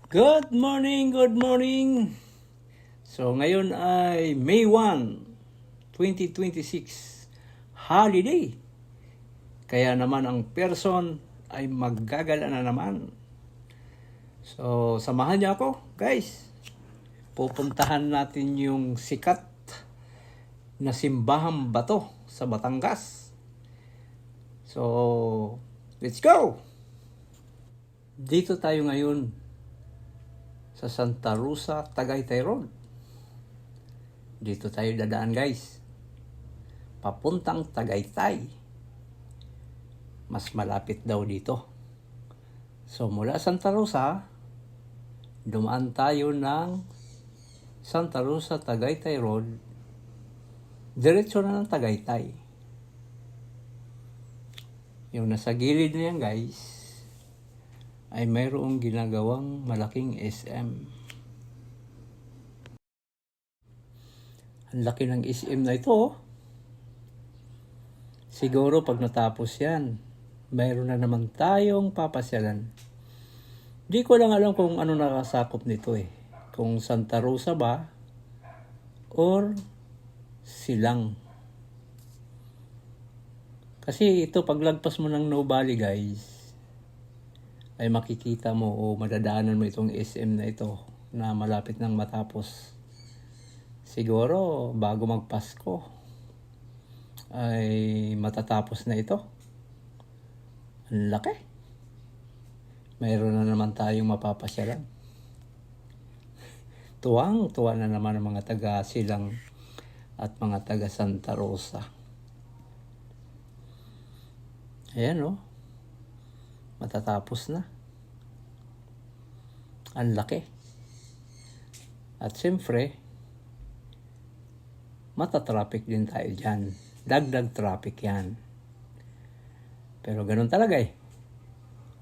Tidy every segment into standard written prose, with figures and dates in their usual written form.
Good morning, good morning. So ngayon ay May 1, 2026, holiday. Kaya naman ang person ay maggagala na naman. So samahan niyo ako, guys. Pupuntahan natin yung sikat na simbahang bato sa Batangas. So, let's go! Dito tayo ngayon sa Santa Rosa, Tagaytay Road. Dito tayo dadaan, guys. Papuntang Tagaytay. Mas malapit daw dito. So mula Santa Rosa, dumaan tayo ng Santa Rosa, Tagaytay Road. Diretso na ng Tagaytay. Yung nasa gilid na yan, guys, ay mayroong ginagawang malaking SM. Ang laki ng SM na ito. Siguro pag natapos yan, mayroon na naman tayong papasyalan. Di ko lang alam kung ano nakasakop nito eh. Kung Santa Rosa ba or Silang. Kasi ito paglagpas mo ng Nubali, guys, ay makikita mo o madadaanan mo itong SM na ito na malapit nang matapos. Siguro bago magpasko ay matatapos na ito. Ang laki. Mayroon na naman tayong mapapasyalan. Tuwang-tuwa na naman ang mga taga Silang at mga taga Santa Rosa. Ayan o. Matatapos na. Ang laki. At siyempre, matatraffic din tayo dyan. Dagdag traffic yan. Pero ganun talaga eh.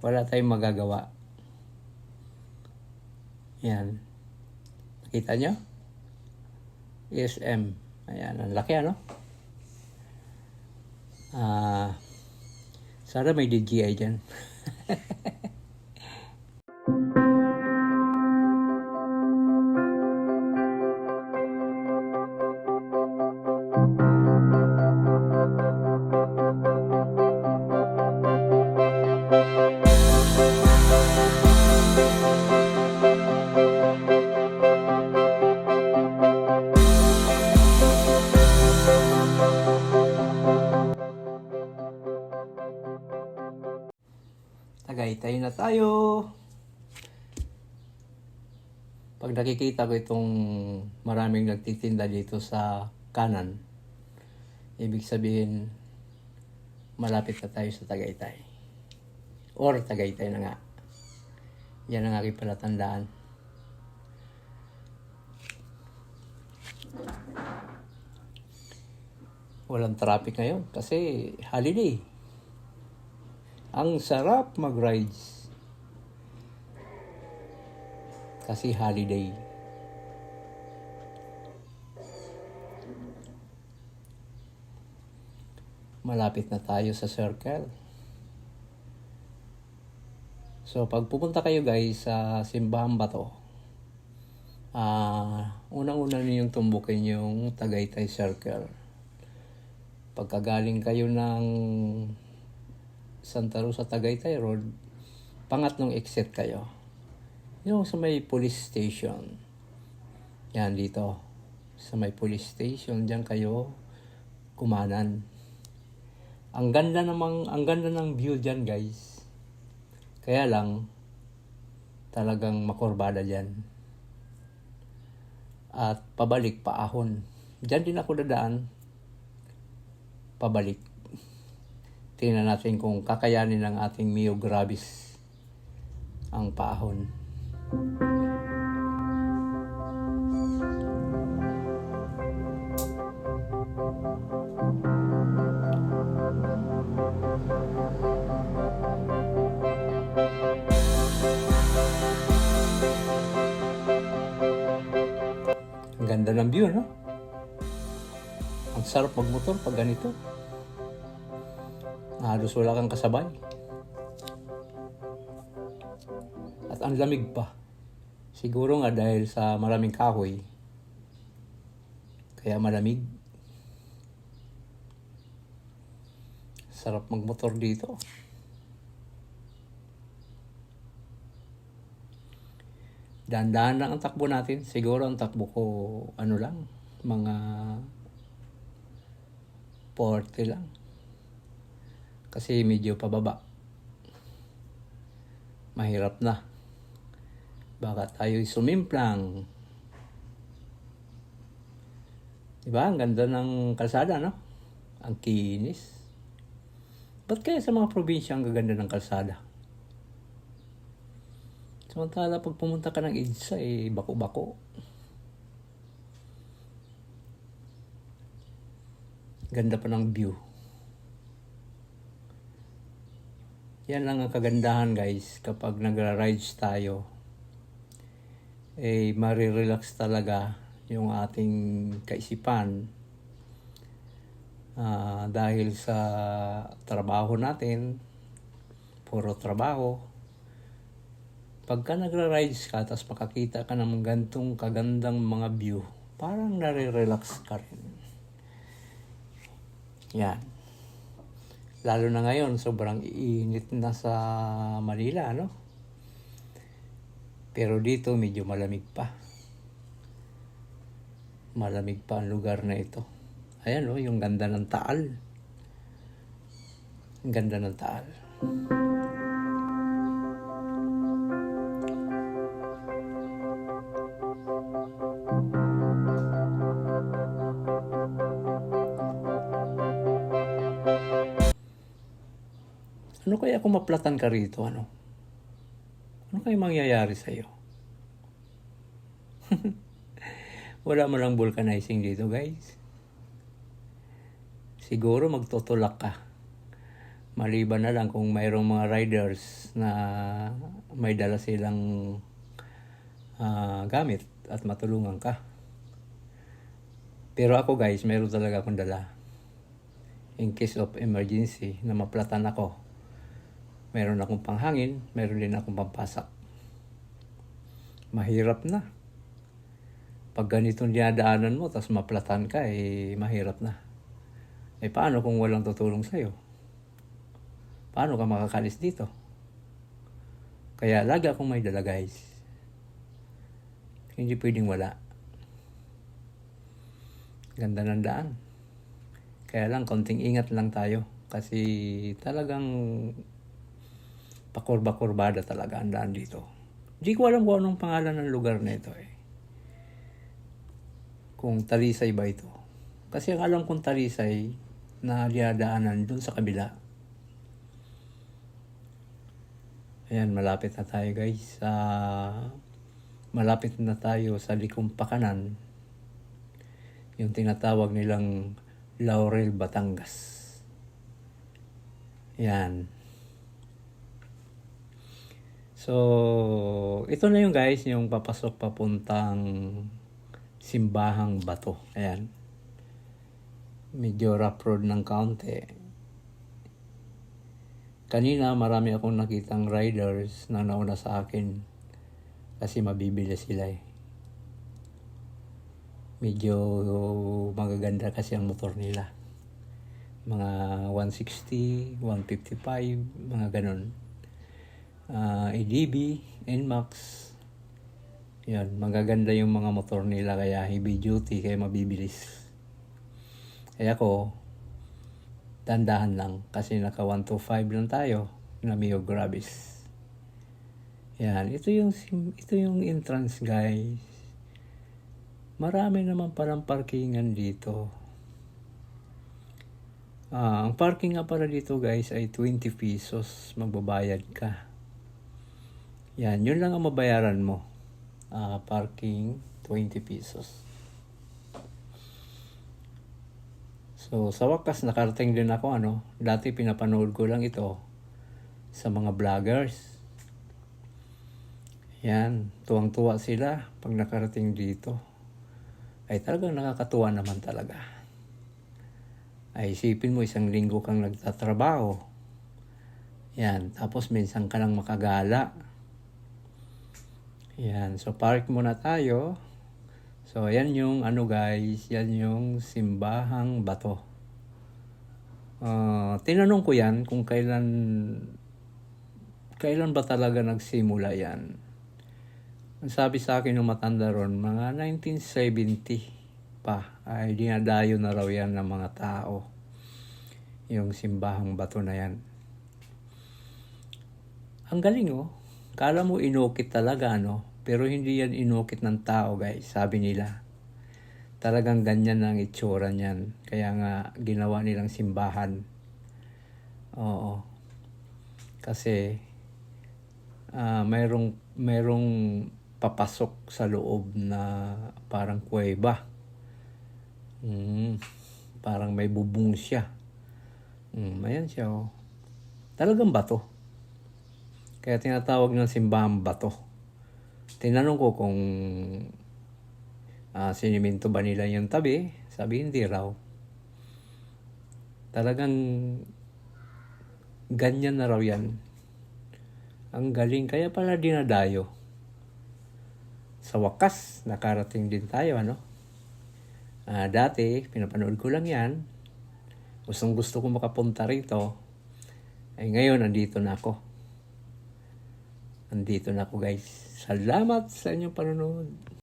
Wala tayong magagawa. Yan. Nakita nyo? ESM. Ayan, ang laki ano? Sana may DJI dyan. Tagaytay na tayo. Pag nakikita ko itong maraming nagtitinda dito sa kanan, ibig sabihin malapit na tayo sa Tagaytay. Or Tagaytay na nga. Yan ang aking palatandaan. Walang traffic ngayon kasi holiday. Ang sarap mag-rides. Kasi holiday. Malapit na tayo sa circle. So pag pupunta kayo, guys, sa Simbahang Bato, unang-una ninyong tumbukin yung Tagaytay Circle. Pagkagaling kayo ng Santa Rosa, Tagaytay Road, pangatlong exit kayo. Yung sa may police station. Yan dito. Sa may police station, diyan kayo kumanan. Ang ganda ng view diyan, guys. Kaya lang talagang makurbada diyan. At pabalik paahon. Diyan din ako dadaan. Pabalik. Tingnan natin kung kakayanin ng ating Mio Gravis ang paahon. Ang ganda ng view, no? Ang sarap magmotor pag ganito. Halos wala kang kasabay. At ang lamig pa. Siguro nga dahil sa maraming kahoy, kaya malamig. Sarap magmotor dito. Dahan-dahan lang ang takbo natin. Siguro ang takbo ko, ano lang, mga 40 lang. Kasi medyo pababa. Mahirap na. Baka tayo'y sumimplang. Diba? Ang ganda ng kalsada, no? Ang kinis. Ba't kaya sa mga probinsya ang gaganda ng kalsada? Samantala pag pumunta ka ng EDSA, bako-bako. Ganda pa ng view. Yan lang ang kagandahan guys kapag nagra-rides tayo. Marirelax talaga yung ating kaisipan. Dahil sa trabaho natin, puro trabaho. Pagka nagra-rides ka, tapos makakita ka ng gantong kagandang mga view, parang nare-relax ka rin. Yan. Lalo na ngayon, sobrang iinit na sa Manila, no? Pero dito, medyo malamig pa. Malamig pa ang lugar na ito. Ayan, no? Yung ganda ng Taal. Ang ganda ng Taal. Ano kaya kung maplatan ka rito, ano? Ano kaya mangyayari sa'yo? Wala mo lang vulcanizing dito, guys. Siguro magtutulak ka. Maliban na lang kung mayroong mga riders na may dala silang gamit at matulungan ka. Pero ako guys, mayroon talaga akong dala. In case of emergency na maplatan ako. Meron akong panghangin, meron din akong pampasak. Mahirap na. Pag ganitong dinadaanan mo, tapos maplatan ka, mahirap na. Paano kung walang tutulong sa'yo? Paano ka makakalis dito? Kaya lagi akong may dala guys. Hindi pwedeng wala. Ganda ng daan. Kaya lang, konting ingat lang tayo. Kasi talagang pakurba-kurbada talaga ang daan dito. Hindi ko alam kung anong pangalan ng lugar na ito Kung Talisay ba ito. Kasi ang alam kong Talisay na dinadaanan dun sa kabila. Ayan, malapit na tayo guys. Malapit na tayo sa Likong Pakanan. Yung tinatawag nilang Laurel, Batangas. Yan. So, ito na yung guys, yung papasok papuntang Simbahang Bato. Ayan. Medyo rough road ng kaunti. Kanina marami akong nakitang riders na nauna sa akin kasi mabibili sila Medyo magaganda kasi ang motor nila. Mga 160, 155, mga ganon. ADB, NMAX. Yan, magaganda yung mga motor nila kaya heavy duty, kaya mabibilis. Kaya ako, dandahan lang kasi naka 125 lang tayo na Mio Gravis. Yan, ito yung entrance guys. Marami naman palang parkingan dito. Ang parking nga para dito guys ay 20 pesos. Magbabayad ka. Yan, yun lang ang mabayaran mo. Parking, 20 pesos. So, sa wakas, nakarating din ako, dati pinapanood ko lang ito sa mga vloggers. Yan, tuwang-tuwa sila pag nakarating dito. Talagang nakakatuwa naman talaga. Isipin mo, isang linggo kang nagtatrabaho. Yan, tapos minsan ka lang makagala. Yan, so park muna tayo. So yan yung ano guys, yan yung Simbahang Bato. Tinanong ko yan kung kailan ba talaga nagsimula yan. Ang sabi sa akin ng matanda ron, mga 1970 pa ay dinadayo na raw yan ng mga tao. Yung Simbahang Bato na yan. Ang galing oh. Kala mo inukit talaga no? Pero hindi yan inukit ng tao guys, sabi nila. Talagang ganyan ang itsura niyan. Kaya nga ginawa nilang simbahan. Oo. Kasi mayroong papasok sa loob na parang kuweba. Parang may bubong siya. Ayan siya oh. Talagang bato. Kaya tinatawag ng Simbahang Bato. Tinanong ko kung siniminto ba nila yung tabi. Sabi hindi raw. Talagang ganyan na raw yan. Ang galing. Kaya pala dinadayo. Sa wakas, nakarating din tayo, ano? Dati, pinapanood ko lang yan. Gustong gusto ko makapunta rito. Ay ngayon, andito na ako. Andito na ako guys. Salamat sa inyong panonood.